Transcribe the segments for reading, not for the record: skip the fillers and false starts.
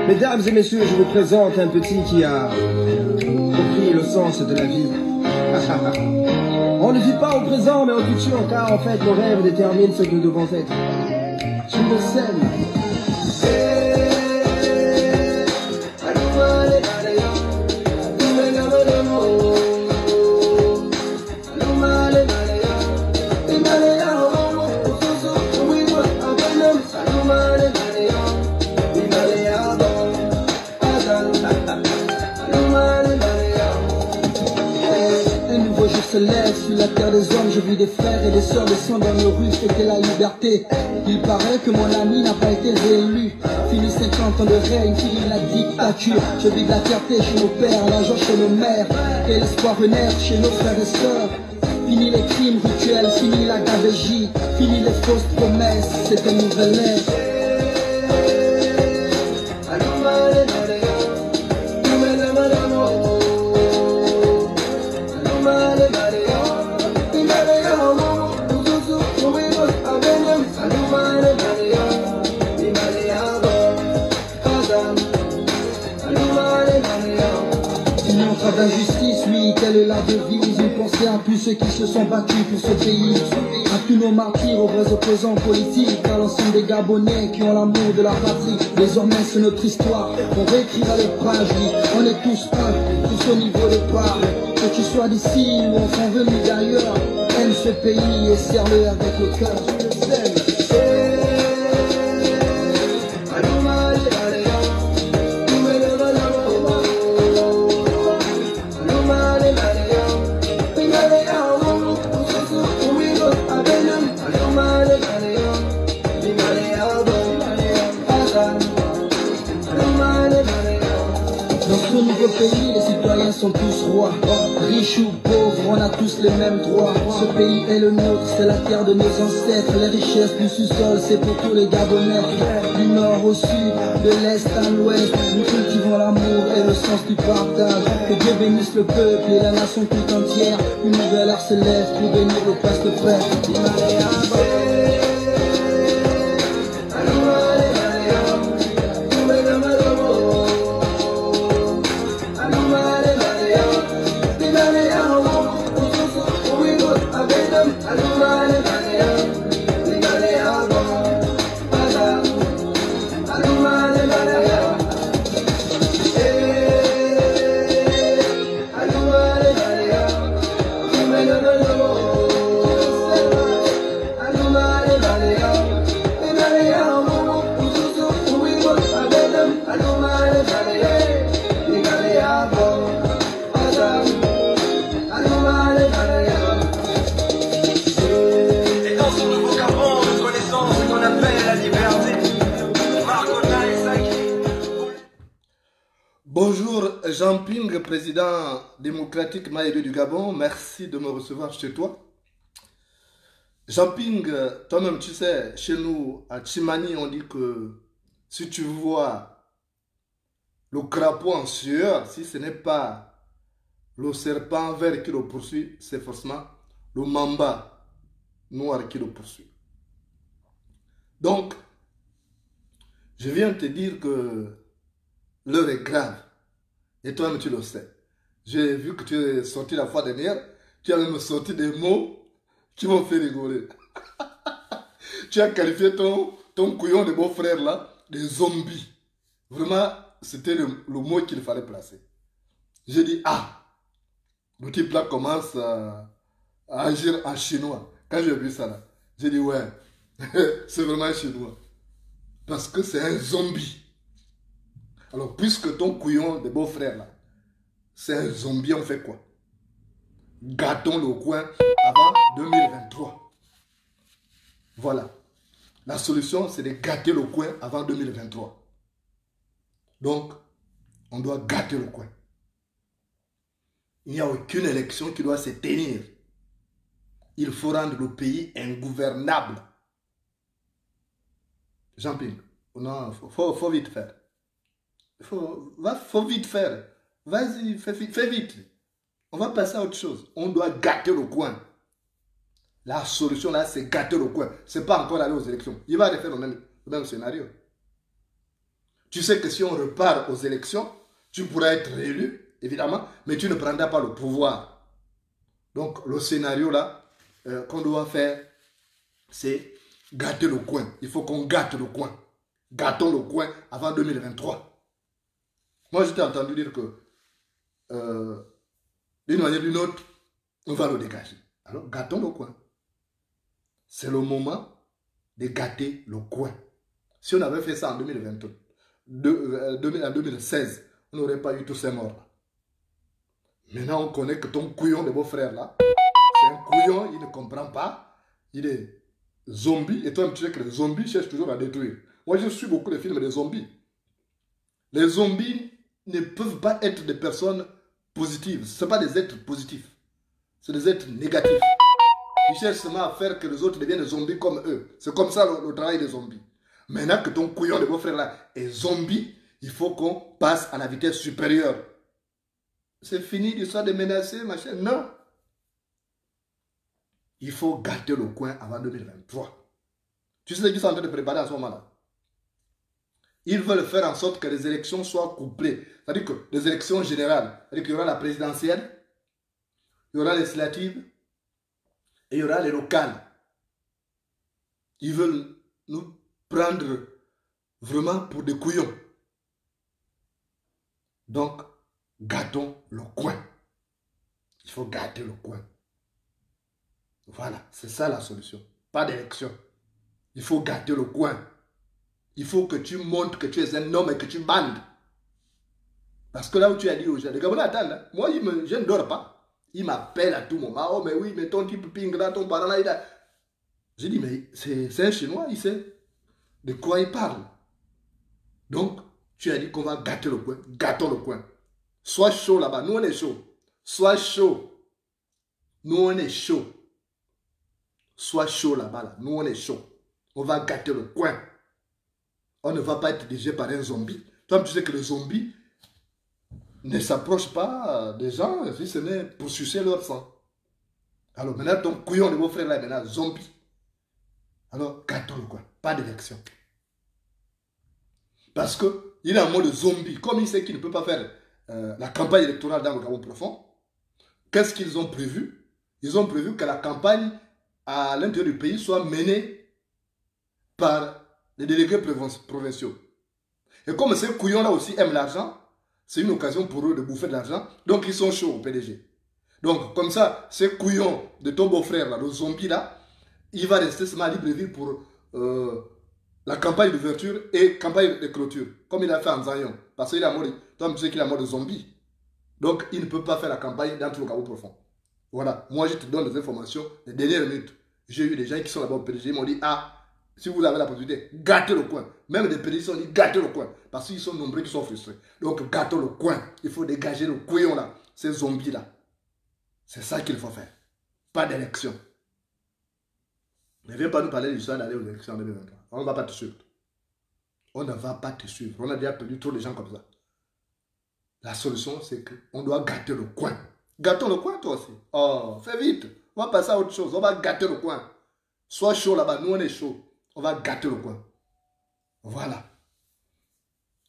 Mesdames et messieurs, je vous présente un petit qui a compris le sens de la vie. On ne vit pas au présent mais au futur, car en fait nos rêves déterminent ce que nous devons être. Sur le scène. Se lève sur la terre des hommes, je vis des frères et des sœurs descendre dans nos rues, fêter la liberté. Il paraît que mon ami n'a pas été réélu. Fini 50 ans de règne, fini la dictature. Je vis de la fierté chez nos pères, la joie chez nos mères, et l'espoir renaître chez nos frères et sœurs. Fini les crimes rituels, fini la gabegie, fini les fausses promesses, c'est une nouvelle ère. D'injustice, oui, telle est la devise. Une pensée à tous ceux qui se sont battus pour ce pays. À tous nos martyrs, aux vrais opposants politiques, à l'ensemble des Gabonais qui ont l'amour de la patrie. Désormais c'est notre histoire, on réécrira les pages, oui. On est tous un, tous au niveau de part. Que tu sois d'ici ou enfin venu d'ailleurs, aime ce pays et serre-le avec le cœur. Dans ce nouveau pays, les citoyens sont tous rois. Riches ou pauvres, on a tous les mêmes droits. Ce pays est le nôtre, c'est la terre de nos ancêtres. Les richesses du sous-sol, c'est pour tous les Gabonais. Du nord au sud, de l'est à l'ouest, nous cultivons l'amour et le sens du partage. Que Dieu bénisse le peuple et la nation tout entière. Une nouvelle ère se lève pour bénir le poste frère. Bonjour Jean-Ping, président démocratique Maïru du Gabon, merci de me recevoir chez toi. Jean-Ping, toi-même tu sais, chez nous à Chimani on dit que si tu vois le crapaud en sueur, si ce n'est pas le serpent vert qui le poursuit, c'est forcément le mamba noir qui le poursuit. Donc, je viens te dire que l'heure est grave. Et toi-même, tu le sais. J'ai vu que tu es sorti la fois dernière. Tu as même sorti des mots qui m'ont fait rigoler. Tu as qualifié ton couillon de beau-frère là, de zombie. Vraiment, c'était le mot qu'il fallait placer. J'ai dit, ah, le type là commence à agir en chinois. Quand j'ai vu ça là, j'ai dit, ouais, c'est vraiment chinois. Parce que c'est un zombie. Alors, puisque ton couillon de beau-frère, là, c'est un zombie, on fait quoi? Gâtons le coin avant 2023. Voilà. La solution, c'est de gâter le coin avant 2023. Donc, on doit gâter le coin. Il n'y a aucune élection qui doit se tenir. Il faut rendre le pays ingouvernable. Jean-Ping, non, faut vite faire. Faut vite faire. Vas-y, fais vite. On va passer à autre chose. On doit gâter le coin. La solution là, c'est gâter le coin. C'est pas encore aller aux élections. Il va refaire le même scénario. Tu sais que si on repart aux élections, tu pourras être réélu, évidemment, mais tu ne prendras pas le pouvoir. Donc, le scénario là qu'on doit faire, c'est gâter le coin. Il faut qu'on gâte le coin. Gâtons le coin avant 2023. Moi, je t'ai entendu dire que d'une manière ou d'une autre, on va le dégager. Alors, gâtons le coin. C'est le moment de gâter le coin. Si on avait fait ça en 2022, en 2016, on n'aurait pas eu tous ces morts là. Maintenant, on connaît que ton couillon de beau-frère là, c'est un couillon, il ne comprend pas. Il est zombie. Et toi, tu sais que les zombies cherchent toujours à détruire. Moi, je suis beaucoup de films de zombies. Les zombies ne peuvent pas être des personnes positives. Ce ne sont pas des êtres positifs. C'est des êtres négatifs. Ils cherchent seulement à faire que les autres deviennent des zombies comme eux. C'est comme ça le travail des zombies. Maintenant que ton couillon de beau-frère là est zombie, il faut qu'on passe à la vitesse supérieure. C'est fini l'histoire de menacer, machin. Non. Il faut gâter le coin avant 2023. Tu sais ce qu'ils sont en train de préparer à ce moment-là? Ils veulent faire en sorte que les élections soient couplées. C'est-à-dire que les élections générales, c'est-à-dire qu'il y aura la présidentielle, il y aura les législatives et il y aura les locales. Ils veulent nous prendre vraiment pour des couillons. Donc, gâtons le coin. Il faut gâter le coin. Voilà, c'est ça la solution. Pas d'élection. Il faut gâter le coin. Il faut que tu montres que tu es un homme et que tu bandes. Parce que là où tu as dit aux gens, les Gabonais attendent, hein? Moi, je ne dors pas. Ils m'appellent à tout moment. Oh, mais oui, mais ton type ping là, ton parent là, il a... J'ai dit, mais c'est un Chinois, il sait de quoi il parle. Donc, tu as dit qu'on va gâter le coin. Gâtons le coin. Sois chaud là-bas. Nous, on est chaud. Sois chaud. Nous, on est chaud. Sois chaud là-bas. Là. Nous, on est chaud. On va gâter le coin. On ne va pas être dirigé par un zombie. Toi, tu sais que les zombies ne s'approchent pas des gens si ce n'est pour sucer leur sang. Alors maintenant, ton couillon de beau-frère là est maintenant zombie. Alors, gâtons le coin. Pas d'élection. Parce qu'il est en mode zombie. Comme il sait qu'il ne peut pas faire la campagne électorale dans le Gabon profond, qu'est-ce qu'ils ont prévu? Ils ont prévu que la campagne à l'intérieur du pays soit menée par les délégués provinciaux. Et comme ces couillons-là aussi aiment l'argent, c'est une occasion pour eux de bouffer de l'argent. Donc, ils sont chauds au PDG. Donc, comme ça, ces couillons de ton beau-frère, le zombie là, il va rester seulement à Libreville pour la campagne d'ouverture et campagne de clôture. Comme il a fait en Zayon. Parce qu'il est en mode, toi, tu sais qu'il est en mode zombie. Donc, il ne peut pas faire la campagne dans tout le Gabon profond. Voilà. Moi, je te donne les informations des dernières minutes. J'ai eu des gens qui sont là-bas au PDG, ils m'ont dit, ah, si vous avez la possibilité, gâtez le coin. Même des PDG ont dit, gâtez le coin. Parce qu'ils sont nombreux qui sont frustrés. Donc, gâtez le coin. Il faut dégager le couillon là, ces zombies-là. C'est ça qu'il faut faire. Pas d'élection. Ne viens pas nous parler du soir d'aller aux élections en 2023. On ne va pas te suivre. On ne va pas te suivre. On a déjà perdu trop de gens comme ça. La solution, c'est qu'on doit gâter le coin. Gâtons le coin, toi aussi. Oh, fais vite. On va passer à autre chose. On va gâter le coin. Sois chaud là-bas. Nous, on est chaud. On va gâter le coin. Voilà.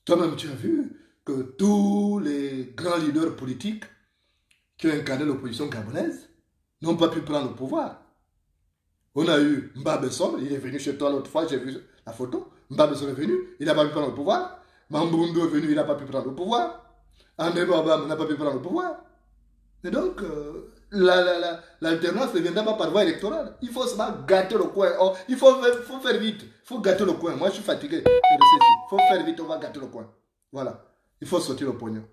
Toi-même, tu as vu que tous les grands leaders politiques qui ont incarné l'opposition gabonaise n'ont pas pu prendre le pouvoir. On a eu Mbabe Som, il est venu chez toi l'autre fois, j'ai vu la photo. Mbabe Som est venu, il n'a pas pu prendre le pouvoir. Mambundo est venu, il n'a pas pu prendre le pouvoir. André Babam n'a pas pu prendre le pouvoir. Et donc, l'alternance ne viendra pas par voie électorale. Il faut seulement gâter le coin. Oh, il faut faire vite. Il faut gâter le coin. Moi, je suis fatigué. Il faut faire vite, on va gâter le coin. Voilà. Il faut sortir le pognon.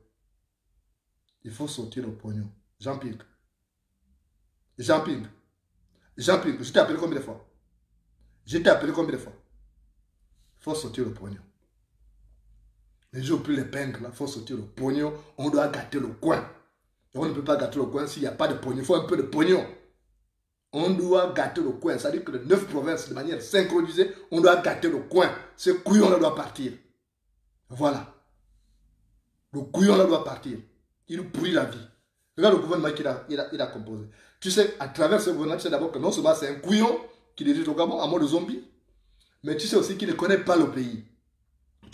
Il faut sortir le pognon. Jean-Pierre. Jean-Pierre. Jean-Pierre, je t'ai appelé combien de fois? Je t'ai appelé combien de fois? Il faut sortir le pognon. Les jours plus les peindre, il faut sortir le pognon. On doit gâter le coin. Et on ne peut pas gâter le coin s'il n'y a pas de pognon. Il faut un peu de pognon. On doit gâter le coin. C'est-à-dire que les 9 provinces, de manière synchronisée, on doit gâter le coin. Ce couillon-là doit partir. Voilà. Le couillon-là doit partir. Il nous pourrit la vie. Regarde le gouvernement qu'il a composé. Tu sais, à travers ce gouvernement, tu sais d'abord que non seulement c'est un couillon qui dirige le Gabon en mode zombie, mais tu sais aussi qu'il ne connaît pas le pays.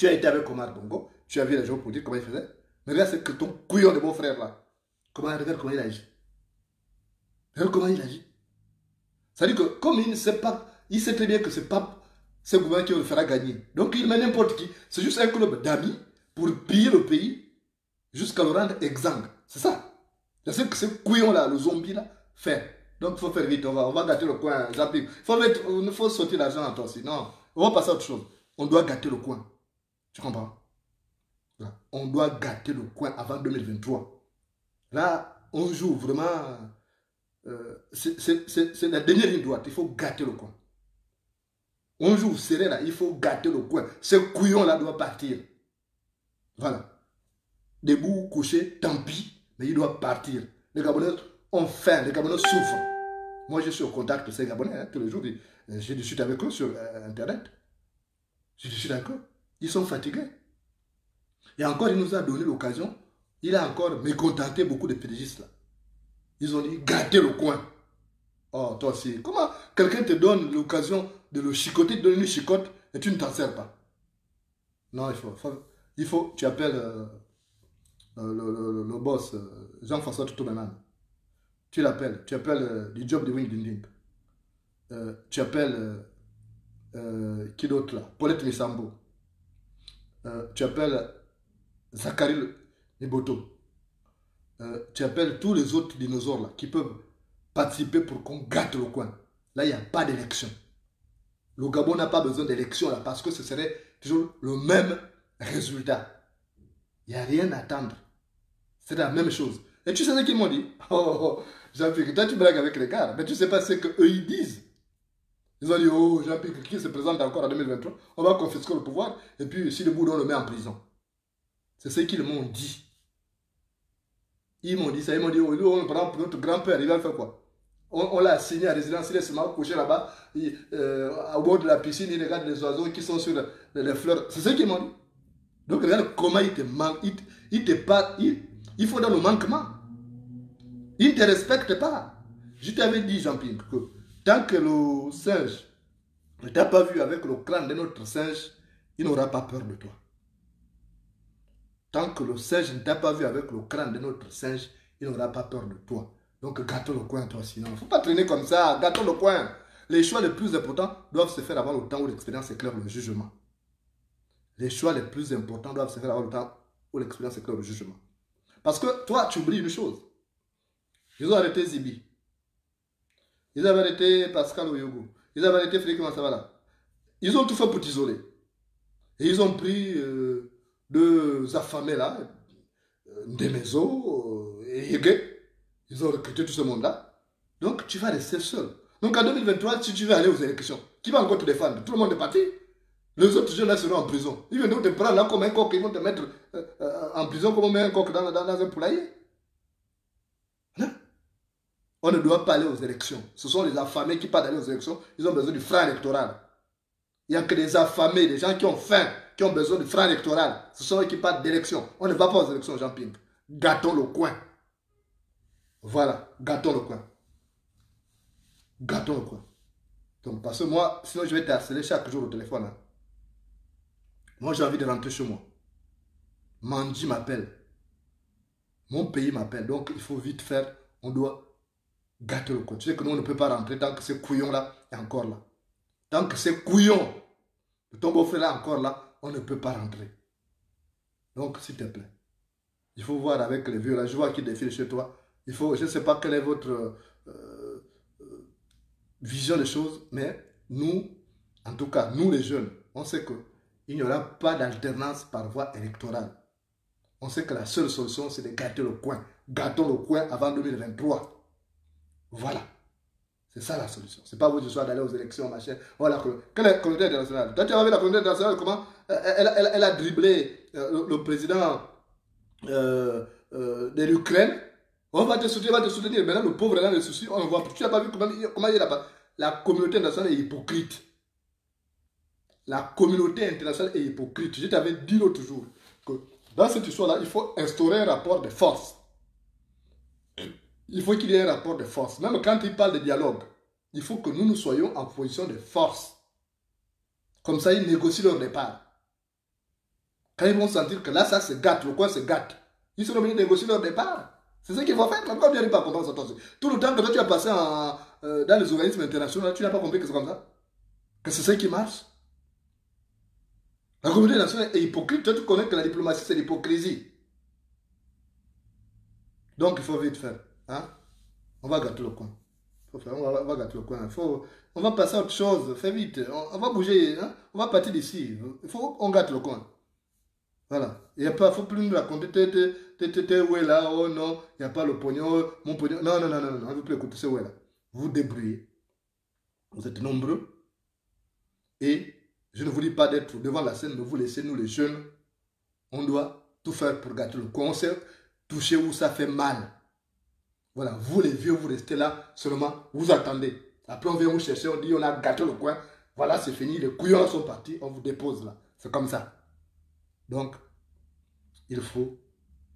Tu as été avec Omar Bongo, tu as vu les gens pour dire comment il faisait. Mais regarde, c'est que ton couillon de beau-frère là. Regarde comment il agit. Regarde comment il agit. C'est-à-dire que comme il ne sait pas, il sait très bien que ce n'est pas ce gouvernement qui le fera gagner. Donc il met n'importe qui. C'est juste un club d'amis pour piller le pays jusqu'à le rendre exsangue. C'est ça. C'est ce que ce couillon-là, le zombie là, fait. Donc il faut faire vite, on va gâter le coin. Il faut sortir l'argent en toi aussi. Non, on va passer à autre chose. On doit gâter le coin. Tu comprends? Là, on doit gâter le coin avant 2023. Là, on joue vraiment... c'est la dernière ligne droite. Il faut gâter le coin. On joue serré là, il faut gâter le coin. Ce couillon-là doit partir. Voilà. Debout, couché, tant pis, mais il doit partir. Les Gabonais ont faim, les Gabonais souffrent. Moi, je suis au contact de ces Gabonais, hein, tous les jours. Je discute avec eux sur Internet. Je discute avec eux. Ils sont fatigués. Et encore, il nous a donné l'occasion. Il a encore mécontenté beaucoup de pédégistes là. Ils ont dit, gâtez le coin. Oh, toi aussi. Comment quelqu'un te donne l'occasion de le chicoter, de donner une chicote, et tu ne t'en sers pas? Non, il faut tu appelles le boss, Jean-François Toutou-Menan. Tu l'appelles. Tu appelles du job de Wing Dinding. Tu appelles qui d'autre là? Paulette Missambo. Tu appelles Zachary Niboto. Tu appelles tous les autres dinosaures là qui peuvent participer pour qu'on gâte le coin. Là, il n'y a pas d'élection. Le Gabon n'a pas besoin d'élection là parce que ce serait toujours le même résultat. Il n'y a rien à attendre. C'est la même chose. Et tu sais ce qu'ils m'ont dit? Oh, Jean-Pierre, toi tu blagues avec les gars, mais tu ne sais pas ce qu'eux ils disent. Ils ont dit, oh, Jean-Pierre, qui se présente encore en 2023, on va confisquer le pouvoir, et puis si le bout on le met en prison. C'est ce qu'ils m'ont dit. Ils m'ont dit ça, ils m'ont dit, oh, nous, on prend notre grand-père, il va faire quoi? On l'a assigné à résidence, il est seulement couché là-bas, au bord de la piscine, il regarde les oiseaux qui sont sur les fleurs. C'est ce qu'ils m'ont dit. Donc regarde comment il te manque, il faut dans le manquement. Il ne te respecte pas. Je t'avais dit, Jean-Pierre, que tant que le singe ne t'a pas vu avec le crâne de notre singe, il n'aura pas peur de toi. Tant que le singe ne t'a pas vu avec le crâne de notre singe, il n'aura pas peur de toi. Donc gâteau le coin, toi, sinon. Il ne faut pas traîner comme ça, gâteau le coin. Les choix les plus importants doivent se faire avant le temps où l'expérience éclaire le jugement. Les choix les plus importants doivent se faire avant le temps où l'expérience éclaire le jugement. Parce que toi, tu oublies une chose. Ils ont arrêté Zibi. Ils avaient arrêté Pascal Oyogo. Ils avaient arrêté Frédéric Massavala. Ils ont tout fait pour t'isoler. Et ils ont pris deux affamés là, des maisons, et ils ont recruté tout ce monde-là. Donc tu vas rester seul. Donc en 2023, si tu veux aller aux élections, qui va encore te défendre? Tout le monde est parti. Les autres jeunes là seront en prison. Ils viendront te prendre là comme un coq, ils vont te mettre en prison comme on met un coq dans un poulailler. Non? On ne doit pas aller aux élections. Ce sont les affamés qui partent aller aux élections. Ils ont besoin du franc électoral. Il n'y a que des affamés, des gens qui ont faim, qui ont besoin du franc électoral. Ce sont eux qui partent d'élections. On ne va pas aux élections, Jean-Pierre. Gâtons le coin. Voilà, gâtons le coin. Gâtons le coin. Donc, parce que moi, sinon je vais te harceler chaque jour au téléphone. Hein. Moi, j'ai envie de rentrer chez moi. Mandi m'appelle. Mon pays m'appelle. Donc, il faut vite faire. On doit gâter le coin. Tu sais que nous, on ne peut pas rentrer tant que ce couillon-là est encore là. Tant que ce couillon de ton beau-frère là encore là, on ne peut pas rentrer. Donc, s'il te plaît, il faut voir avec les vieux là. Je vois qu'ils défilent chez toi. Il faut, je ne sais pas quelle est votre vision des choses, mais nous, en tout cas, nous les jeunes, on sait qu'il n'y aura pas d'alternance par voie électorale. On sait que la seule solution, c'est de gâter le coin. Gâtons le coin avant 2023. Voilà. C'est ça la solution. C'est pas vous de soir d'aller aux élections, machin. Voilà. Quelle est la communauté internationale? Toi, tu as vu la communauté internationale, comment elle a dribblé le président de l'Ukraine. On va te soutenir. Maintenant, le pauvre là, le souci, on ne voit plus. Tu n'as pas vu comment il a. La communauté internationale est hypocrite. La communauté internationale est hypocrite. Je t'avais dit l'autre jour que dans cette histoire-là, il faut instaurer un rapport de force. Il faut qu'il y ait un rapport de force. Même quand il parle de dialogue, il faut que nous soyons en position de force. Comme ça, ils négocient leur départ. Quand ils vont sentir que là, ça se gâte, le coin se gâte, ils seront venus négocier leur départ. C'est ce qu'il faut faire. Pourquoi bien pas comprendre ça? Tout le temps que toi, tu as passé dans les organismes internationaux, tu n'as pas compris que c'est comme ça. Que c'est ça qui marche. La communauté nationale est hypocrite. Toi, tu connais que la diplomatie, c'est l'hypocrisie. Donc, il faut vite faire. Hein? On va gâter le coin. On va gâter le coin. On va passer à autre chose. Fais vite. On va bouger. Hein? On va partir d'ici. Il faut qu'on gâte le coin. Voilà. Il ne faut plus nous raconter. Où est là? Oh non, il n'y a pas le pognon. Mon pognon. Non. On ne veut plus écouter. C'est où est là. Vous débrouillez. Vous êtes nombreux. Et je ne vous dis pas d'être devant la scène. Ne vous laissez, nous les jeunes. On doit tout faire pour gâter le coin. On sait toucher où ça fait mal. Voilà, vous les vieux, vous restez là, seulement vous attendez. Après, on vient vous chercher, on dit on a gâté le coin. Voilà, c'est fini, les couillons sont partis, on vous dépose là. C'est comme ça. Donc, il faut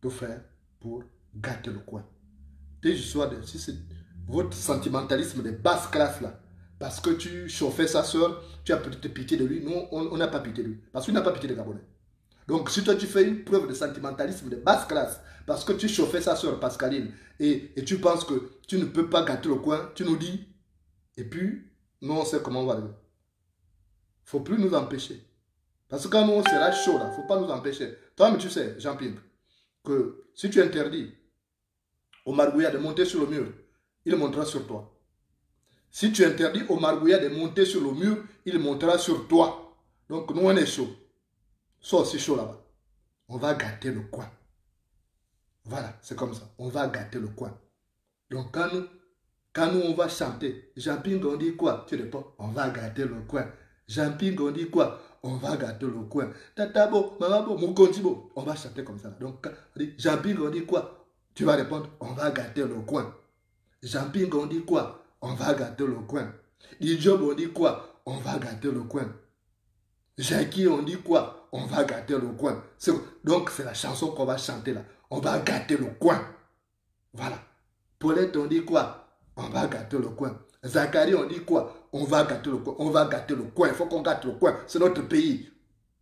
tout faire pour gâter le coin. Si c'est votre sentimentalisme de basse classe là, parce que tu chauffais sa soeur, tu as peut-être pitié de lui. Nous, on n'a pas pitié de lui, parce qu'il n'a pas pitié des Gabonais. Donc, si toi tu fais une preuve de sentimentalisme de basse classe, parce que tu chauffais sa soeur Pascaline, et tu penses que tu ne peux pas gâter le coin, tu nous dis, et puis, nous on sait comment on va arriver. Il ne faut plus nous empêcher. Parce que quand nous on sera chaud là, il ne faut pas nous empêcher. Toi, mais tu sais, Jean-Pierre, que si tu interdis au Margouillat de monter sur le mur, il montera sur toi. Si tu interdis au Margouillat de monter sur le mur, il montera sur toi. Donc, nous on est chaud. Soit aussi chaud là-bas. On va gâter le coin. Voilà, c'est comme ça. On va gâter le coin. Donc quand nous on va chanter, Jean-Ping on dit quoi? Tu réponds, on va gâter le coin. Jean-Ping on dit quoi? On va gâter le coin. Tatabo, mamabo, Mukontibo. On va chanter comme ça. Donc Jean-Ping on dit quoi? Tu vas répondre, on va gâter le coin. Jean-Ping on dit quoi? On va gâter le coin. Dijob on dit quoi? On va gâter le coin. Jackie on dit quoi? On va gâter le coin. Donc c'est la chanson qu'on va chanter là. On va gâter le coin. Voilà. Paulette, on dit quoi? On va gâter le coin. Zachary, on dit quoi? On va gâter le coin. On va gâter le coin. Il faut qu'on gâte le coin. C'est notre pays.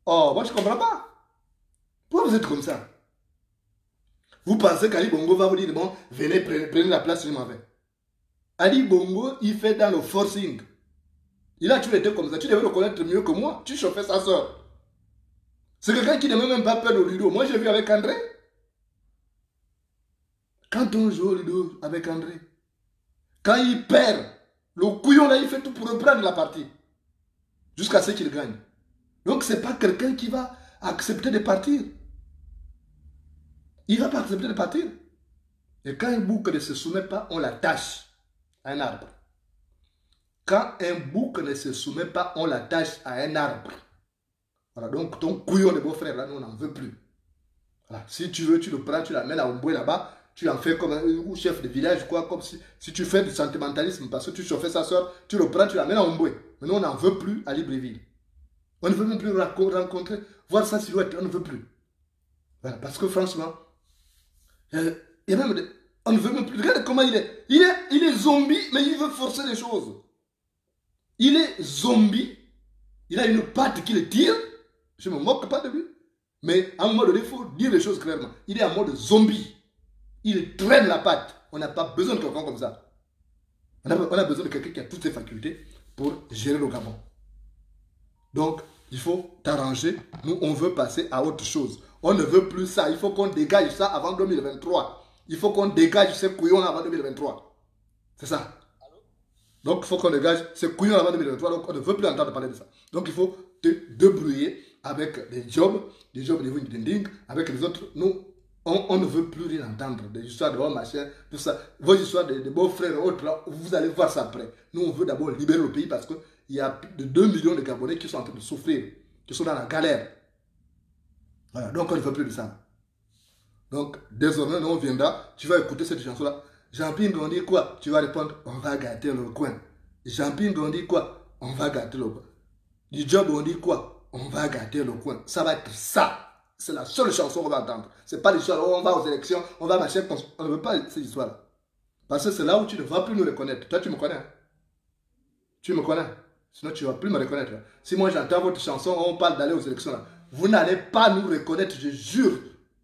Oh, moi, je ne comprends pas. Pourquoi vous êtes comme ça? Vous pensez qu'Ali Bongo va vous dire, bon, venez, prenez la place, je m'en vais. Ali Bongo, il fait dans le forcing. Il a toujours été comme ça. Tu devais le connaître mieux que moi. Tu chauffais sa soeur. C'est quelqu'un qui n'a même pas peur au rideau. Moi, j'ai vu avec André. Quand on joue au rideau avec André, quand il perd, le couillon là, il fait tout pour reprendre la partie. Jusqu'à ce qu'il gagne. Donc, ce n'est pas quelqu'un qui va accepter de partir. Il ne va pas accepter de partir. Et quand un bouc ne se soumet pas, on l'attache à un arbre. Quand un bouc ne se soumet pas, on l'attache à un arbre. Voilà, donc ton couillon de beau-frère là, nous on n'en veut plus. Voilà, si tu veux, tu le prends, tu l'amènes à Omboué là-bas, tu en fais comme un chef de village, quoi, comme si tu fais du sentimentalisme parce que tu chauffais sa soeur, tu le prends, tu l'amènes à Omboué. Mais nous on n'en veut plus à Libreville. On ne veut même plus rencontrer, voir sa silhouette, on ne veut plus. Voilà, parce que franchement, il y a même on ne veut même plus. Regarde comment il est. Il est zombie, mais il veut forcer les choses. Il est zombie. Il a une patte qui le tire. Je ne me moque pas de lui. Mais à un moment donné, il faut dire les choses clairement. Il est en mode zombie. Il traîne la patte. On n'a pas besoin de quelqu'un comme ça. On a besoin de quelqu'un qui a toutes ses facultés pour gérer le Gabon. Donc, il faut t'arranger. Nous, on veut passer à autre chose. On ne veut plus ça. Il faut qu'on dégage ça avant 2023. Il faut qu'on dégage ces couillons avant 2023. C'est ça. Donc, il faut qu'on dégage ces couillons avant 2023. Donc, on ne veut plus entendre parler de ça. Donc, il faut te débrouiller avec des jobs au niveau du dinding, avec les autres. Nous, on ne veut plus rien entendre. Des histoires de oh, machin, tout ça. Vos histoires de beaux-frères et autres, là, vous allez voir ça après. Nous, on veut d'abord libérer le pays parce qu'il y a plus de 2 millions de Gabonais qui sont en train de souffrir, qui sont dans la galère. Voilà, donc on ne veut plus de ça. Donc, désormais, nous, on viendra, tu vas écouter cette chanson-là. Jean-Ping, on dit quoi? Tu vas répondre, on va gâter le coin. Jean-Ping, on dit quoi? On va gâter le coin. Du job, on dit quoi? On va gâter le coin. Ça va être ça. C'est la seule chanson qu'on va entendre. Ce n'est pas l'histoire où on va aux élections, on va marcher. On ne veut pas cette histoire-là. Parce que c'est là où tu ne vas plus nous reconnaître. Toi, tu me connais. Tu me connais. Sinon, tu ne vas plus me reconnaître. Si moi, j'entends votre chanson, on parle d'aller aux élections là. vous n'allez pas nous reconnaître, je jure,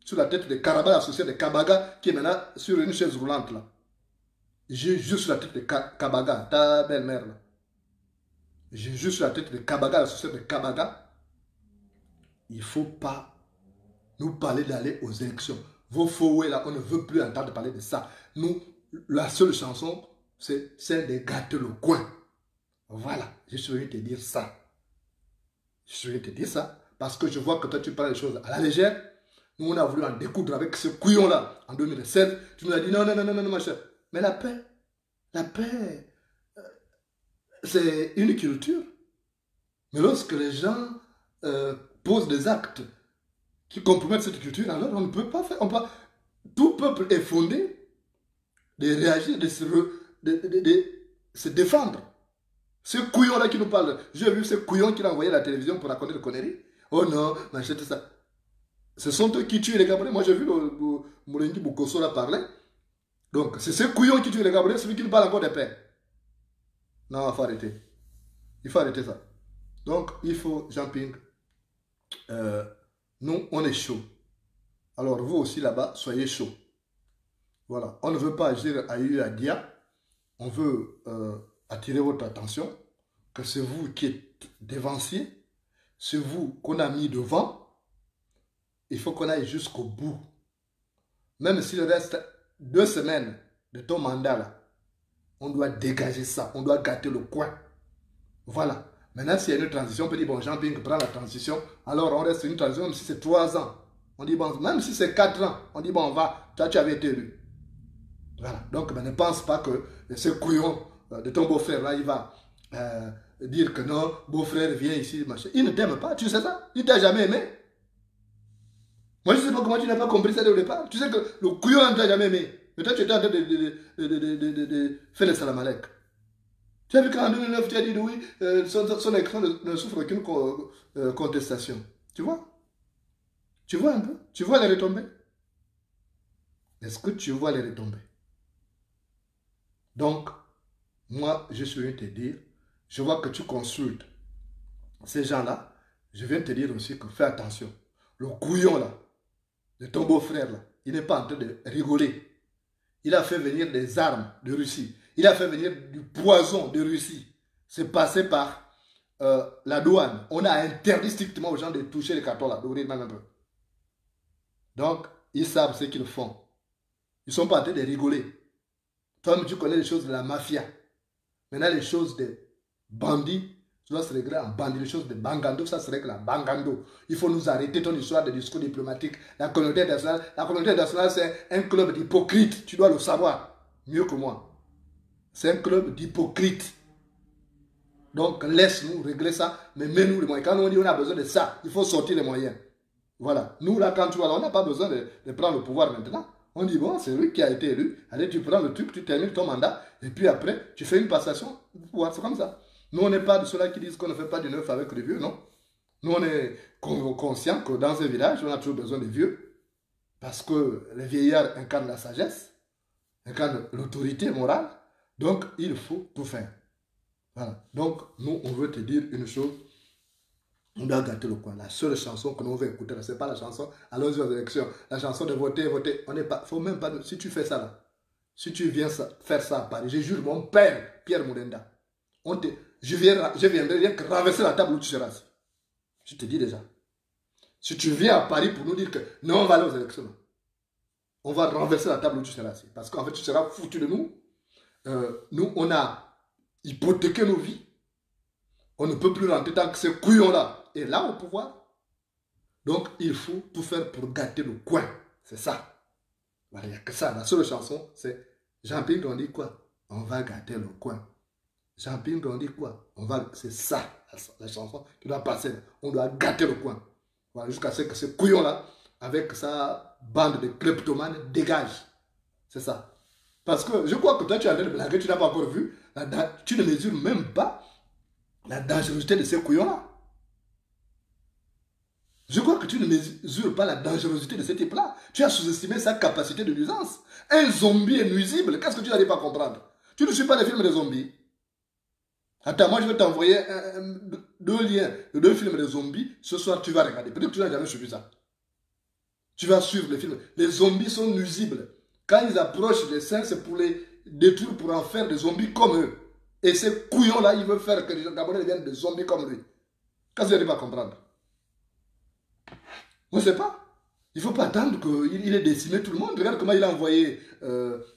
sur la tête de Karaba, l'associé de Kabaga, qui est maintenant sur une chaise roulante là. Je jure sur la tête de Kabaga, ta belle-mère là. Je jure sur la tête de Kabaga, l'associé de Kabaga. Il ne faut pas nous parler d'aller aux élections. Vos faux là, on ne veut plus entendre parler de ça. Nous, la seule chanson, c'est celle de gâter le coin. Voilà, je suis venu te dire ça. Je suis venu te dire ça parce que je vois que toi, tu parles des choses à la légère. Nous, on a voulu en découdre avec ce couillon-là en 2016. Tu nous as dit non, non, non, non, non, ma chère. Mais la paix, c'est une culture. Mais lorsque les gens posent des actes qui compromettent cette culture, alors on ne peut pas faire. Tout peuple est fondé de réagir, de se défendre. Ce couillon-là qui nous parle, j'ai vu ce couillon qu'il a envoyé à la télévision pour raconter des conneries. Oh non, m'achète ça. Ce sont eux qui tuent les Gabonais. Moi, j'ai vu Moulengi Boukosso là parler. Donc, c'est ce couillon qui tue les Gabonais, celui qui nous parle encore des pères. Non, il faut arrêter. Il faut arrêter ça. Donc, il faut, Jean-Ping, nous, on est chaud. Alors, vous aussi là-bas, soyez chaud. Voilà. On ne veut pas agir à eu à dia. On veut attirer votre attention que c'est vous qui êtes dévancier. C'est vous qu'on a mis devant. Il faut qu'on aille jusqu'au bout. Même s'il reste 2 semaines de ton mandat là, on doit dégager ça. On doit gâter le coin. Voilà. Maintenant, s'il y a une transition, on peut dire, bon, Jean-Ping prend la transition. Alors, on reste une transition, même si c'est 3 ans. On dit, bon, même si c'est 4 ans, on dit, bon, on va. Toi, tu avais été élu. Voilà. Donc, ben, ne pense pas que ce couillon de ton beau-frère là, il va dire que non, beau-frère, viens ici, machin. Il ne t'aime pas, tu sais ça? Il ne t'a jamais aimé. Moi, je ne sais pas comment tu n'as pas compris ça dès le départ. Tu sais que le couillon ne t'a jamais aimé. Mais toi, tu étais en train de faire le salamalek. Tu as vu qu'en 2009, tu as dit oui, son écran ne souffre aucune contestation. Tu vois? Tu vois un peu? Tu vois les retombées? Est-ce que tu vois les retombées? Donc, moi, je suis venu te dire, je vois que tu consultes ces gens-là. Je viens te dire aussi que fais attention. Le couillon là, de ton beau-frère là, il n'est pas en train de rigoler. Il a fait venir des armes de Russie. Il a fait venir du poison de Russie. C'est passé par la douane. On a interdit strictement aux gens de toucher les cartons là, d'ouvrir même un peu. Donc, ils savent ce qu'ils font. Ils ne sont pas en train de rigoler. Toi-même, tu connais les choses de la mafia. Maintenant, les choses des bandits, ça doit se régler en bandit. Les choses de Bangando, ça se règle en Bangando. Il faut nous arrêter ton histoire de discours diplomatique. La communauté internationale, c'est un club d'hypocrites. Tu dois le savoir mieux que moi. C'est un club d'hypocrites. Donc, laisse-nous régler ça, mais mets-nous les moyens. Quand on dit on a besoin de ça, il faut sortir les moyens. Voilà. Nous, là, quand tu vois, on n'a pas besoin de prendre le pouvoir maintenant. On dit, bon, c'est lui qui a été élu. Allez, tu prends le truc, tu termines ton mandat, et puis après, tu fais une passation du pouvoir. C'est comme ça. Nous, on n'est pas de ceux-là qui disent qu'on ne fait pas du neuf avec les vieux, non. Nous, on est conscients que dans un village, on a toujours besoin des vieux. Parce que les vieillards incarnent la sagesse, incarnent l'autorité morale. Donc, il faut tout faire. Voilà. Donc, nous, on veut te dire une chose. On doit gâter le coin. La seule chanson que nous veut écouter, ce n'est pas la chanson allons-y aux élections. La chanson de voter, voter. On n'est pas. Faut même pas. Si tu fais ça là, si tu viens faire ça à Paris, je jure, mon père, Pierre Moulenda, je viendrai rien que renverser la table où tu seras. Je te dis déjà. Si tu viens à Paris pour nous dire que non, on va aller aux élections, on va renverser la table où tu seras assis. Parce qu'en fait, tu seras foutu de nous. Nous, on a hypothéqué nos vies. On ne peut plus rentrer tant que ce couillon-là est là au pouvoir. Donc, il faut tout faire pour gâter le coin. C'est ça. Voilà, il n'y a que ça. La seule chanson, c'est Jean-Ping, on dit quoi? On va gâter le coin. Jean-Ping, on dit quoi? C'est ça, la chanson qui doit passer. On doit gâter le coin. Voilà, jusqu'à ce que ce couillon-là, avec sa bande de kleptomanes, dégage. C'est ça. Parce que je crois que toi, tu es en train de blaguer, tu n'as pas encore vu. Tu ne mesures même pas la dangerosité de ces couillons-là. Je crois que tu ne mesures pas la dangerosité de ce type-là. Tu as sous-estimé sa capacité de nuisance. Un zombie est nuisible. Qu'est-ce que tu n'arrives pas à comprendre? Tu ne suis pas les films de zombies. Attends, moi je vais t'envoyer deux liens, deux films de zombies. Ce soir, tu vas regarder. Peut-être que tu n'as jamais suivi ça. Tu vas suivre les films. Les zombies sont nuisibles. Quand ils approchent les saints, c'est pour les détruire, pour en faire des zombies comme eux. Et ces couillons-là, ils veulent faire que les Gabonais deviennent des zombies comme lui. Qu'est-ce que vous n'arrivez pas à comprendre? On ne sait pas. Il ne faut pas attendre qu'il ait décimé tout le monde. Regarde comment il a envoyé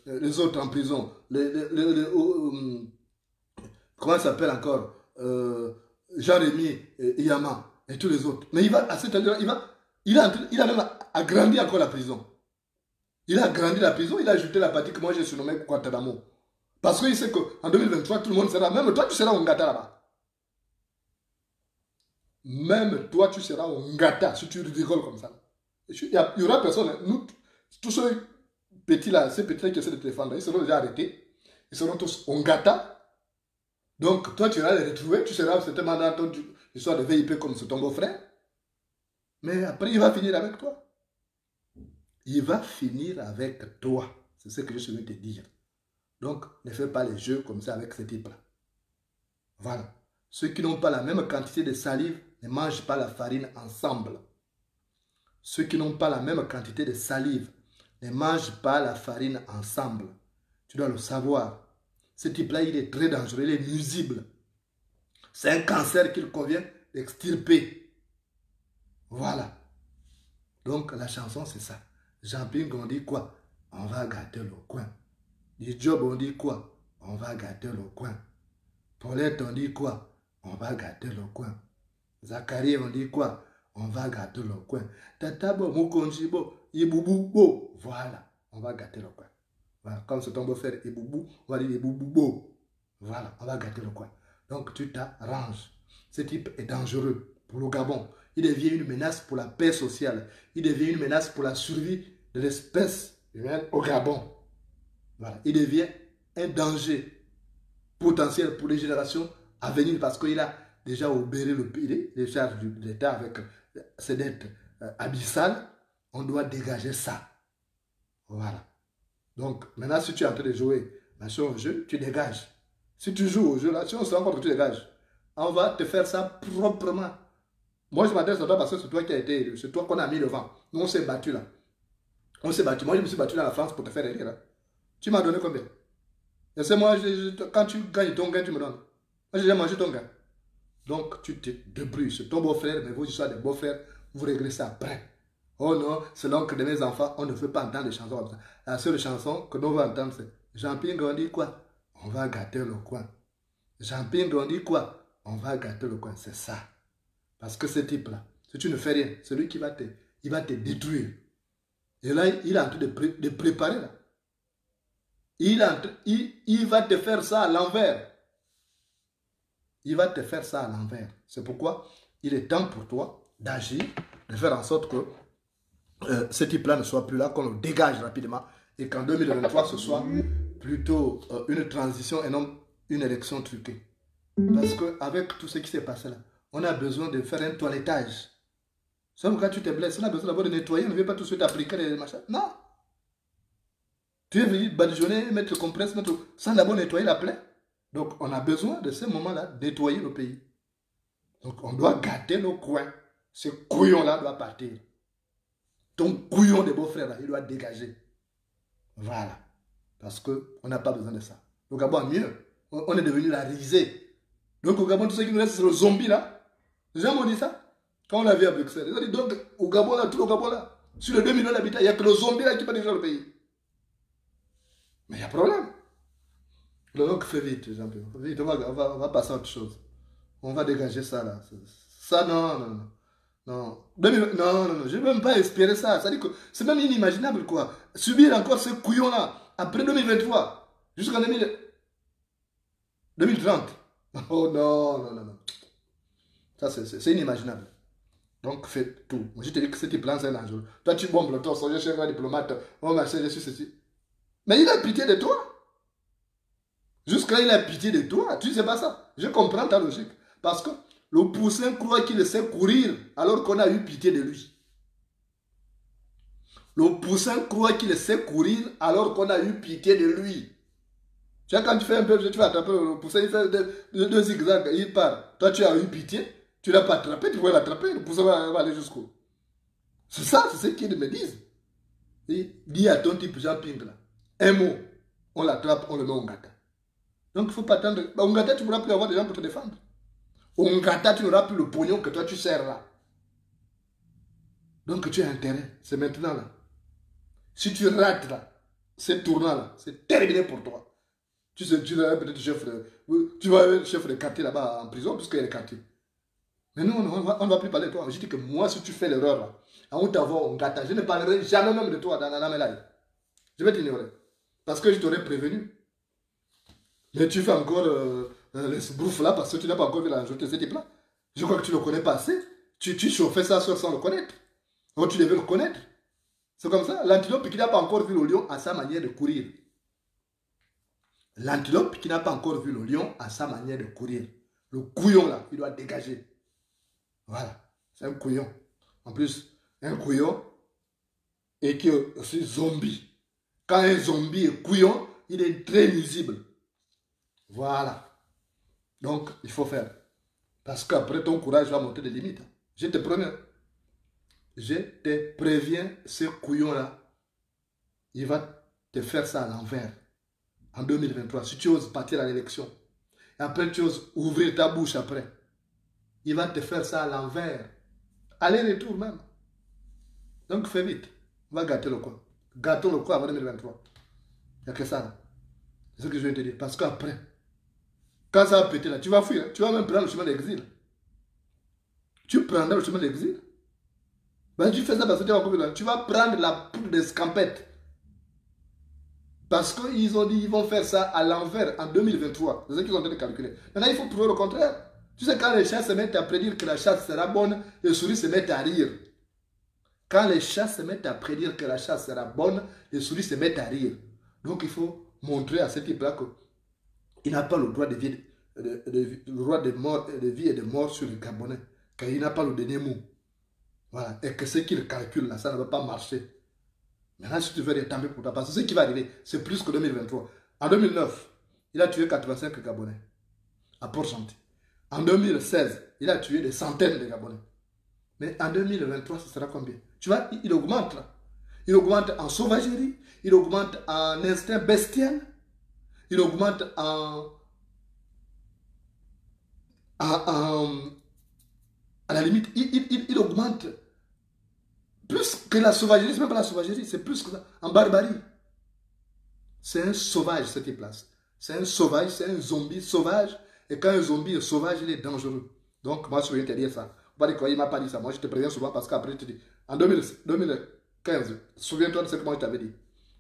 les autres en prison. Comment il s'appelle encore Jean-Rémy Yama et tous les autres. Mais il va, à cet endroit, il a même agrandi encore la prison. Il a agrandi la prison, il a ajouté la partie que moi j'ai surnommée Guantanamo. Parce qu'il sait qu'en 2023, tout le monde sera, même toi tu seras au Ngata là-bas. Même toi tu seras au Ngata si tu rigoles comme ça. Il y aura personne, nous, tous ceux petits là, ces petits là qui essaient de te défendre, ils seront déjà arrêtés. Ils seront tous au Ngata. Donc, toi, tu iras les retrouver, tu seras certainement dans ton histoire de VIP comme c'est ton beau-frère. Mais après, il va finir avec toi. Il va finir avec toi. C'est ce que je souhaite te dire. Donc, ne fais pas les jeux comme ça avec ce type-là. Voilà. Ceux qui n'ont pas la même quantité de salive ne mangent pas la farine ensemble. Ceux qui n'ont pas la même quantité de salive ne mangent pas la farine ensemble. Tu dois le savoir. Ce type-là, il est très dangereux, il est nuisible. C'est un cancer qu'il convient d'extirper. Voilà. Donc, la chanson, c'est ça. Jean-Ping, on dit quoi? On va gâter le coin. Du Job, on dit quoi? On va gâter le coin. Paulette, on dit quoi? On va gâter le coin. Zacharie, on dit quoi? On va gâter le coin. Tatabo, Mukonjibo, Ibububo. Voilà, on va gâter le coin. Voilà. Comme c'est ton beau-frère Iboubou, on va dire Ibouboubo. Voilà, on va gâter le coin. Donc tu t'arranges. Ce type est dangereux pour le Gabon. Il devient une menace pour la paix sociale. Il devient une menace pour la survie de l'espèce humaine au Gabon. Voilà. Il devient un danger potentiel pour les générations à venir parce qu'il a déjà obéré le pays, les charges de l'État avec ses dettes abyssales. On doit dégager ça. Voilà. Donc, maintenant, si tu es en train de jouer au jeu, tu dégages. Si tu joues au jeu, là, si on se rend compte que tu dégages, on va te faire ça proprement. Moi, je m'adresse à toi parce que c'est toi qui as été élu. C'est toi qu'on a mis devant. Nous, on s'est battu là. On s'est battu. Moi, je me suis battu dans la France pour te faire élire. Hein. Tu m'as donné combien? Et c'est moi, quand tu gagnes ton gain, tu me donnes. Moi, j'ai déjà mangé ton gain. Donc, tu te débrouilles. C'est ton beau-frère, mais vos histoires de beau-frère, vous réglez ça après. Oh non, c'est l'oncle de mes enfants, on ne peut pas entendre des chansons comme ça. La seule chanson que nous allons entendre, c'est Jean-Ping, on dit quoi? On va gâter le coin. Jean-Ping, on dit quoi? On va gâter le coin. C'est ça. Parce que ce type-là, si tu ne fais rien, c'est lui qui va te détruire. Et là, il est en train de préparer. Là. Il va te faire ça à l'envers. Il va te faire ça à l'envers. C'est pourquoi il est temps pour toi d'agir, de faire en sorte que ce type-là ne soit plus là, qu'on le dégage rapidement et qu'en 2023, ce soit plutôt une transition et non une élection truquée. Parce qu'avec tout ce qui s'est passé là, on a besoin de faire un toilettage. Sauf quand tu te blesses, on a besoin d'abord de nettoyer, on ne veut pas tout de suite appliquer les machins. Non. Tu es venu badigeonner, mettre le compresse, sans d'abord nettoyer la plaie. Donc, on a besoin de ce moment-là, de nettoyer le pays. Donc, on doit gâter nos coins. Ce couillon-là doit partir. Ton couillon de beau-frère, il doit dégager. Voilà. Parce qu'on n'a pas besoin de ça. Au Gabon, mieux. On est devenu la risée. Donc, au Gabon, tout ce qui nous reste, c'est le zombie, là. Les gens m'ont dit ça. Quand on l'a vu à Bruxelles. Ils ont dit, donc, au Gabon, là, tout le Gabon, là, sur les 2 millions d'habitants, il n'y a que le zombie, là, qui peut diriger le pays. Mais il y a problème. Donc, fais vite, Jean-Pierre. Vite, on va passer à autre chose. On va dégager ça, là. Ça, non. Non, je ne veux même pas espérer ça. C'est-à-dire que c'est même inimaginable, quoi. Subir encore ce couillon-là, après 2023, jusqu'en 2030. Oh non. Ça, c'est inimaginable. Donc, fais tout. Moi, je te dis que ce type-là, c'est dangereux. Toi, tu bombes le torse, je suis un diplomate, oh, machin, je suis ceci. Mais il a pitié de toi. Jusque-là, il a pitié de toi. Tu ne sais pas ça. Je comprends ta logique. Parce que le poussin croit qu'il sait courir alors qu'on a eu pitié de lui. Le poussin croit qu'il sait courir alors qu'on a eu pitié de lui. Tu vois, quand tu fais un peu, tu vas attraper le poussin, il fait deux zigzags, il part. Toi, tu as eu pitié, tu ne l'as pas attrapé, tu pouvais l'attraper, le poussin va aller jusqu'où? C'est ça, c'est ce qu'ils me disent. Et dis à ton type Jean Ping là, un mot, on l'attrape, on le met au ngata. Donc il ne faut pas attendre. Au ngata, tu ne pourras plus avoir des gens pour te défendre. Au ngata, tu n'auras plus le pognon que toi tu sers là. Donc tu as intérêt, c'est maintenant là. Si tu rates là, ce tournant là, c'est terminé pour toi. Tu sais, tu vas peut-être chef le chef de quartier là-bas en prison, puisqu'il y a le quartier. Mais nous, on ne va plus parler de toi. Je dis que moi, si tu fais l'erreur là, en t'avoir un gâteau, je ne parlerai jamais même de toi dans la médaille. Je vais t'ignorer. Parce que je t'aurais prévenu. Mais tu fais encore les brouffes là parce que tu n'as pas encore vu la majorité de ce type-là. Je crois que tu ne le connais pas assez. Tu chauffais ça sans le connaître. Donc tu devais le connaître. C'est comme ça. L'antilope qui n'a pas encore vu le lion à sa manière de courir. L'antilope qui n'a pas encore vu le lion à sa manière de courir. Le couillon là, il doit dégager. Voilà. C'est un couillon. En plus, un couillon et qui est aussi zombie. Quand un zombie est couillon, il est très nuisible. Voilà. Donc, il faut faire. Parce qu'après, ton courage va monter des limites. Je te promets. Je te préviens, ce couillon-là, il va te faire ça à l'envers. En 2023, si tu oses partir à l'élection, et après tu oses ouvrir ta bouche après, il va te faire ça à l'envers. Aller-retour même. Donc fais vite. On va gâter le coin. Gâtons le coin avant 2023. Il n'y a que ça là. C'est ce que je vais te dire. Parce qu'après, quand ça va péter là, tu vas fuir. Tu vas même prendre le chemin de l'exil. Tu prendras le chemin de l'exil. Ben, tu fais ça parce que tu vas là. Tu vas prendre la poudre d'escampette. Parce qu'ils ont dit qu'ils vont faire ça à l'envers en 2023. C'est ce qu'ils ont en train de calculer. Maintenant, il faut prouver le contraire. Tu sais, quand les chats se mettent à prédire que la chasse sera bonne, les souris se mettent à rire. Quand les chats se mettent à prédire que la chasse sera bonne, les souris se mettent à rire. Donc, il faut montrer à ce type-là qu'il n'a pas le droit de vie, le droit de vie et de mort sur le Gabonais. Car il n'a pas le dernier mot. Voilà. Et que ce qu'il calcule là, ça ne va pas marcher. Maintenant, si tu veux dire, tant pis pour toi. Parce que ce qui va arriver, c'est plus que 2023. En 2009, il a tué 85 Gabonais à Port-Gentil. En 2016, il a tué des centaines de Gabonais. Mais en 2023, ce sera combien? Tu vois, il augmente là. Il augmente en sauvagerie, il augmente en instinct bestial, il augmente à la limite, il augmente plus que la sauvagerie, c'est même pas la sauvagerie, c'est plus que ça, en barbarie. C'est un sauvage, ce type-là. C'est un sauvage, c'est un zombie sauvage. Et quand un zombie est sauvage, il est dangereux. Donc, moi, je viens te dire ça. Pas dire quoi, il ne m'a pas dit ça. Moi, je te préviens souvent parce qu'après, je te dis, en 2015, souviens-toi de ce que moi, je t'avais dit.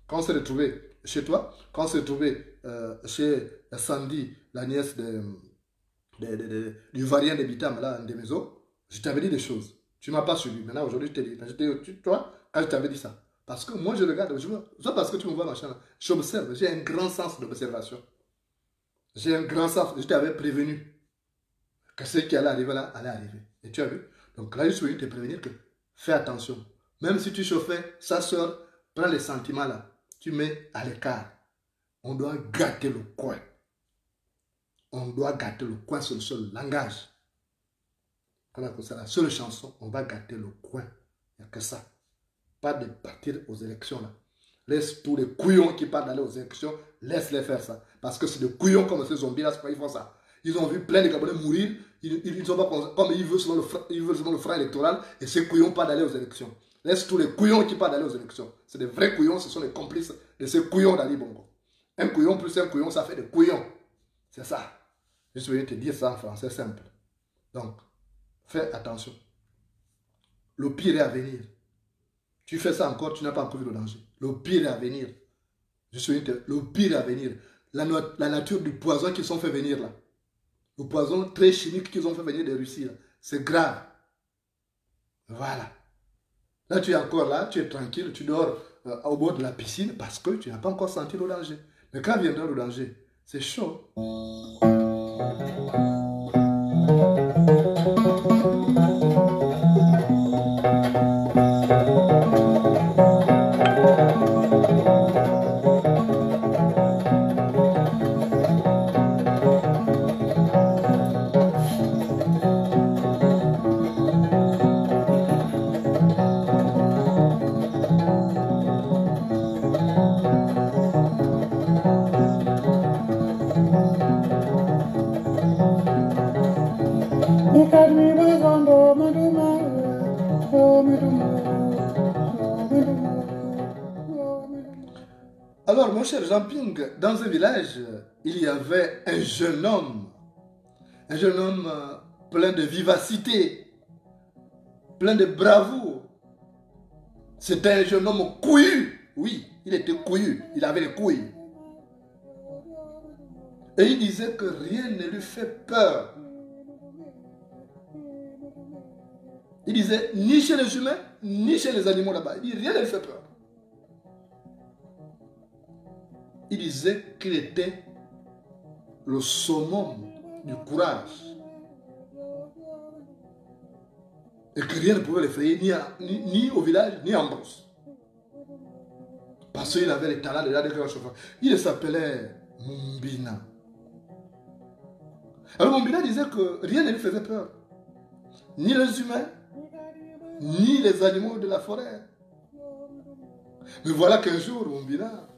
Quand on s'est retrouvé chez toi, quand on s'est retrouvé chez Sandy, la nièce du variant de Bitam, là, des maisons, je t'avais dit des choses. Tu ne m'as pas suivi. Maintenant, aujourd'hui, je t'ai dit. Toi, quand je t'avais dit ça. Parce que moi, je regarde, soit parce que tu me vois, machin, j'observe, j'ai un grand sens d'observation. J'ai un grand sens, je t'avais prévenu que ce qui allait arriver là, allait arriver. Et tu as vu? Donc là, je suis venu te prévenir que fais attention. Même si tu chauffais, sa soeur, prends les sentiments là, tu mets à l'écart. On doit gâter le coin. On doit gâter le coin sur le seul langage. C'est la seule chanson, on va gâter le coin. Il n'y a que ça. Pas de partir aux élections là. Laisse tous les couillons qui partent d'aller aux élections, laisse-les faire ça. Parce que c'est des couillons comme ces zombies là, c'est pourquoi ils font ça. Ils ont vu plein de Gabonais mourir, ils sont pas comme ils veulent selon le franc électoral, et ces couillons partent d'aller aux élections. Laisse tous les couillons qui partent d'aller aux élections. C'est des vrais couillons, ce sont les complices de ces couillons d'Ali Bongo. Un couillon plus un couillon, ça fait des couillons. C'est ça. Je suis venu te dire ça en français simple. Donc, fais attention. Le pire est à venir. Tu fais ça encore, tu n'as pas encore vu le danger. Le pire est à venir. Je suis le pire est à venir. La nature du poison qu'ils ont fait venir là. Le poison très chimique qu'ils ont fait venir de Russie là. C'est grave. Voilà. Là, tu es encore là, tu es tranquille, tu dors au bord de la piscine parce que tu n'as pas encore senti le danger. Mais quand viendra le danger, c'est chaud. Alors, mon cher Jean-Ping, dans un village, il y avait un jeune homme plein de vivacité, plein de bravoure. C'était un jeune homme couillu. Oui, il était couillu, il avait les couilles. Et il disait que rien ne lui fait peur. Il disait, ni chez les humains, ni chez les animaux là-bas. Il dit, rien ne lui fait peur. Il disait qu'il était le summum du courage. Et que rien ne pouvait l'effrayer, ni au village, ni en brousse. Parce qu'il avait les talents de grands chauffeurs. Il s'appelait Mumbina. Alors Mumbina disait que rien ne lui faisait peur. Ni les humains, ni les animaux de la forêt. Mais voilà qu'un jour, Mumbina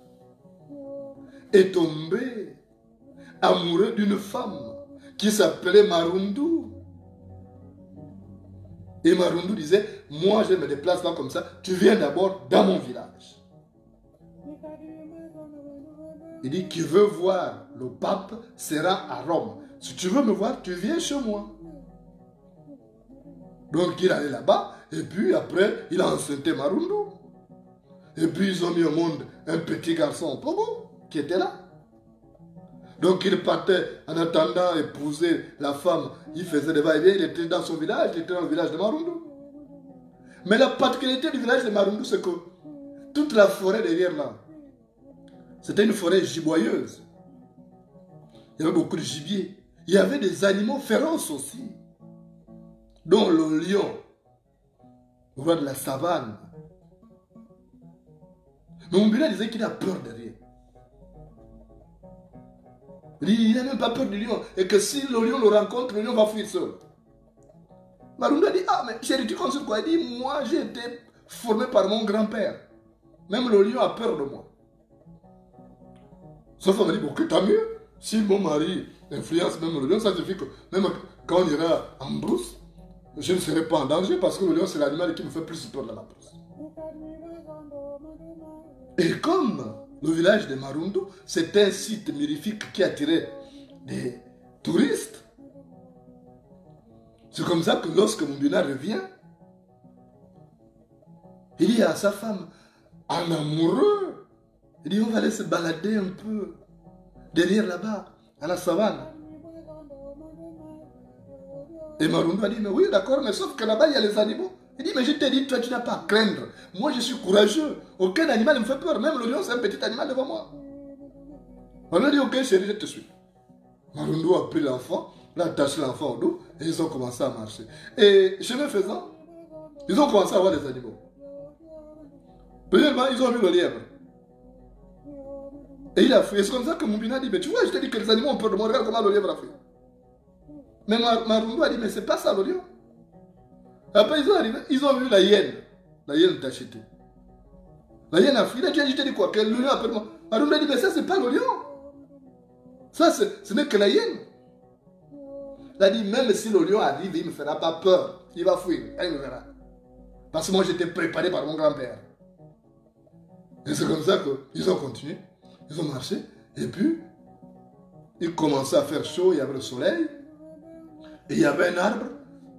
est tombé amoureux d'une femme qui s'appelait Marundu. Et Marundu disait, moi je me déplace pas comme ça, tu viens d'abord dans mon village. Il dit, qui veut voir le pape sera à Rome. Si tu veux me voir, tu viens chez moi. Donc il allait là-bas, et puis après, il a enceinté Marundu. Et puis ils ont mis au monde un petit garçon, Pogo, qui était là. Donc il partait en attendant épouser la femme. Il faisait des va-et-vient, il était dans son village, il était dans le village de Marundu. Mais la particularité du village de Marundu, c'est que toute la forêt derrière là, c'était une forêt giboyeuse. Il y avait beaucoup de gibier. Il y avait des animaux féroces aussi, dont le lion, le roi de la savane. Mais Mumbina disait qu'il a peur de rien. Il n'a même pas peur du lion. Et que si le lion le rencontre, le lion va fuir seul. Marundu a dit, ah mais chérie, tu consultes quoi? Il dit, moi j'ai été formé par mon grand-père. Même le lion a peur de moi. Sa femme a dit, bon, que tant mieux. Si mon mari influence même le lion, ça signifie que même quand on ira en brousse, je ne serai pas en danger parce que le lion c'est l'animal qui me fait plus peur dans la brousse. Et comme le village de Marundu, c'est un site mirifique qui attirait des touristes, c'est comme ça que lorsque Mumbina revient, il dit à sa femme, en amoureux, il dit on va aller se balader un peu derrière là-bas, à la savane. Et Marundu a dit, mais oui d'accord, mais sauf que là-bas il y a les animaux. Il dit, mais je t'ai dit, toi tu n'as pas à craindre. Moi je suis courageux. Aucun animal ne me fait peur. Même le lion c'est un petit animal devant moi. On a dit, ok chérie, je te suis. Marundu a pris l'enfant, l'a attaché l'enfant au dos et ils ont commencé à marcher. Et chemin faisant, ils ont commencé à voir des animaux. Premièrement, ils ont vu le lièvre. Et il a fui. Et c'est comme ça que Mumbina a dit, mais tu vois, je t'ai dit que les animaux ont peur de moi. Regarde comment le lièvre a fui. Mais Marundu a dit, mais c'est pas ça le lion. Après, ils sont arrivés, ils ont vu la hyène. La hyène tachetée. La hyène a fui. Il a dit, je t'ai dit quoi? Que le lion appelle moi. Marundu a dit, mais ça, c'est pas le lion. Ça, ce n'est que la hyène. Il a dit, même si le lion arrive, il ne me fera pas peur. Il va fuir. Il me verra. Parce que moi, j'étais préparé par mon grand-père. Et c'est comme ça qu'ils ont continué. Ils ont marché. Et puis, il commençait à faire chaud. Il y avait le soleil. Et il y avait un arbre.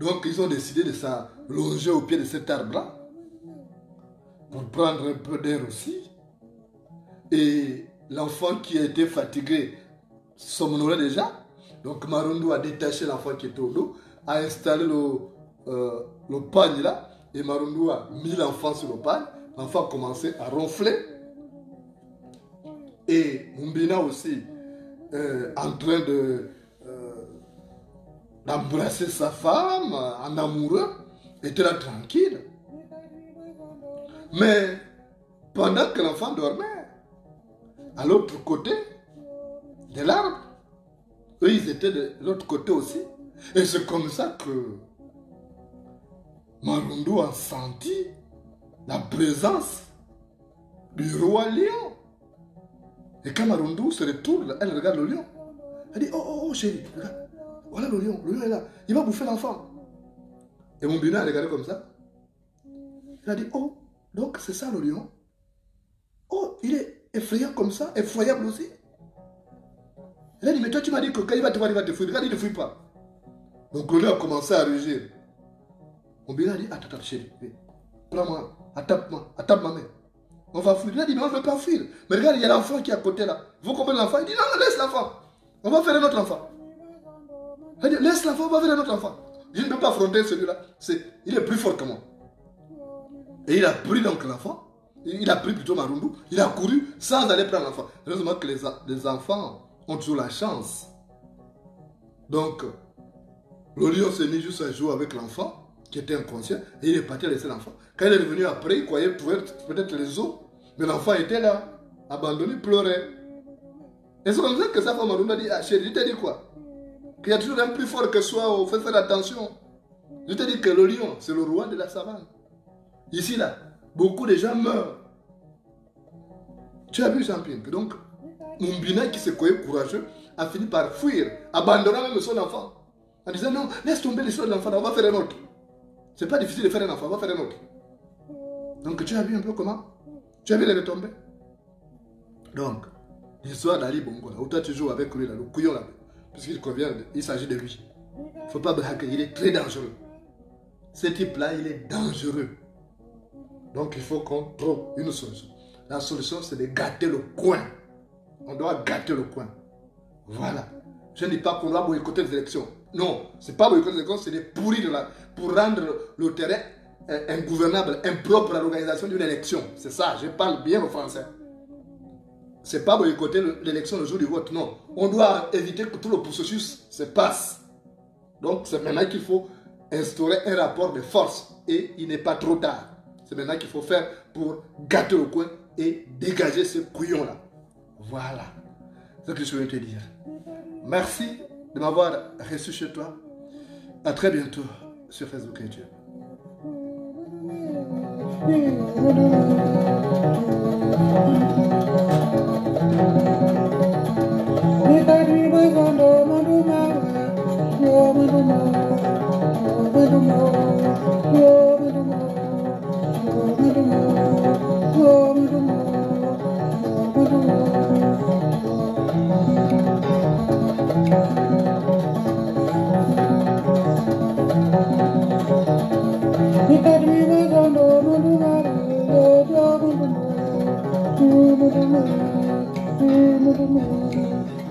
Donc, ils ont décidé de s'allonger au pied de cet arbre-là. Pour prendre un peu d'air aussi. Et l'enfant qui a été fatigué somnolait déjà. Donc Marundu a détaché l'enfant qui était au dos, a installé le pagne là, et Marundu a mis l'enfant sur le pagne. L'enfant a commencé à ronfler. Et Mumbina aussi, en train d'embrasser sa femme, en amoureux, était là tranquille. Mais pendant que l'enfant dormait, à l'autre côté de l'arbre, eux, ils étaient de l'autre côté aussi. Et c'est comme ça que Marundu a senti la présence du roi lion. Et quand Marundu se retourne, elle regarde le lion. Elle dit, oh chérie, regarde. Voilà le lion est là. Il va bouffer l'enfant. Et Mumbina a regardé comme ça. Il a dit, oh, donc c'est ça le lion. Oh, il effrayant comme ça, effroyable aussi. Elle a dit, mais toi tu m'as dit que quand il va te voir, il va te fuir. Regarde, il ne fuit pas. Donc le a commencé à rugir. Mon bien a dit, attends, chérie, prends-moi, attape ma main. On va fuir. Il a dit, mais on ne veut pas fuir. Mais regarde, il y a l'enfant qui est à côté là. Vous comprenez l'enfant? Il dit, non, laisse l'enfant. On va faire un autre enfant. Il dit, laisse l'enfant, on va faire un autre enfant. Je ne peux pas affronter celui-là. Il est plus fort que moi. Et il a pris donc l'enfant. Il a pris plutôt Marundu. Il a couru sans aller prendre l'enfant. Heureusement que les enfants ont toujours la chance. Donc, le lion s'est mis juste à jouer avec l'enfant qui était inconscient. Et il est parti laisser l'enfant. Quand il est revenu après, il croyait trouver peut-être les os. Mais l'enfant était là, abandonné, pleurait. Et c'est comme ça que sa femme Marundu a dit, ah chérie, je t'ai dit quoi? Qu'il y a toujours un plus fort que soi, il faut faire attention. Je t'ai dit que le lion, c'est le roi de la savane. Ici, là, beaucoup de gens meurent. Tu as vu, Champine? Donc, Mumbina, qui s'est courageux, a fini par fuir, abandonnant même son enfant. En disant, non, laisse tomber l'histoire de l'enfant, on va faire un autre. C'est pas difficile de faire un enfant, on va faire un autre. Donc, tu as vu un peu comment? Tu as vu les retombées? Donc, l'histoire d'Ali Bongo, là, où toi tu joues avec lui, là, le couillon là, puisqu'il convient, il s'agit de lui. Il ne faut pas braquer, il est très dangereux. Ce type-là, il est dangereux. Donc, il faut qu'on trouve une solution. La solution, c'est de gâter le coin. On doit gâter le coin. Voilà. Je ne dis pas qu'on doit boycotter les élections. Non, ce n'est pas boycotter les élections, c'est de pourrir pour rendre le terrain ingouvernable, impropre à l'organisation d'une élection. C'est ça, je parle bien le français. Ce n'est pas boycotter l'élection le jour du vote, non. On doit éviter que tout le processus se passe. Donc, c'est maintenant qu'il faut instaurer un rapport de force. Et il n'est pas trop tard. C'est maintenant qu'il faut faire pour gâter le coin et dégager ce couillon-là. Voilà ce que je voulais te dire. Merci de m'avoir reçu chez toi. À très bientôt sur Facebook et YouTube.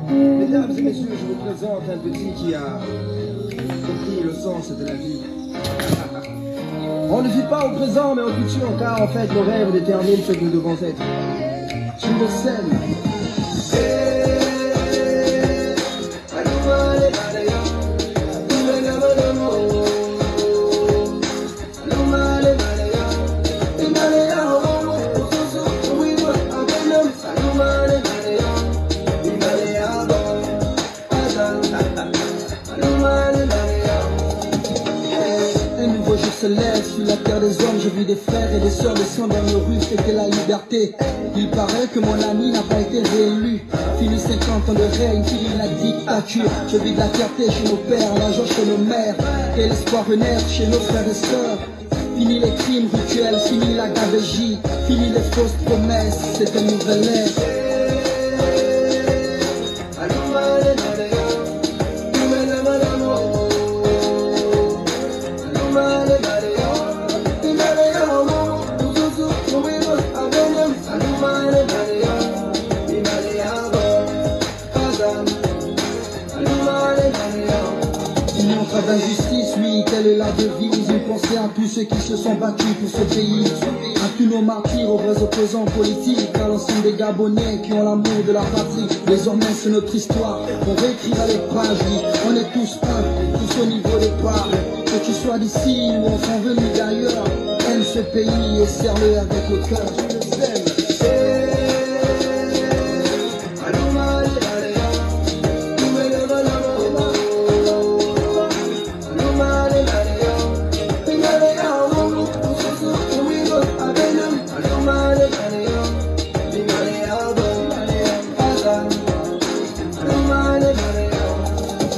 Mesdames et messieurs, je vous présente un petit qui a compris le sens de la vie. On ne vit pas au présent mais au futur, car en fait nos rêves déterminent ce que nous devons être. Sur le scène. Se lève sur la terre des hommes, je vis des frères et des sœurs descendre dans nos rues, fêter la liberté. Il paraît que mon ami n'a pas été réélu. Fini 50 ans de règne, fini la dictature. Je vis de la fierté chez nos pères, la joie chez nos mères, et l'espoir renaître chez nos frères et sœurs. Fini les crimes rituels, fini la gabegie, fini les fausses promesses, c'est une nouvelle ère. D'injustice, oui, telle est la devise. Une pensée à tous ceux qui se sont battus pour ce pays, à tous nos martyrs, aux vrais opposants politiques, à l'ensemble des Gabonais qui ont l'amour de la patrie. Désormais c'est notre histoire, on réécrira les pages, oui. On est tous un, tous au niveau des parts. Que tu sois d'ici ou enfin venu d'ailleurs, aime ce pays et serre-le avec le cœur.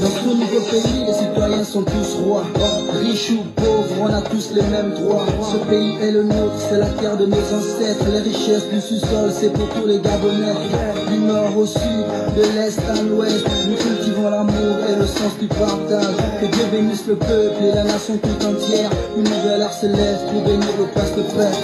Dans ce nouveau pays, les citoyens sont tous rois, riches riche ou pauvre, on a tous les mêmes droits. Ce pays est le nôtre, c'est la terre de nos ancêtres. Les richesses du sous-sol, c'est pour tous les Gabonais. Du nord au sud, de l'est à l'ouest, nous cultivons l'amour et le sens du partage. Que Dieu bénisse le peuple et la nation tout entière. Une nouvelle ère se lève pour bénir le poste frère.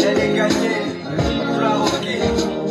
Elle est gagnée, vouloir rocker.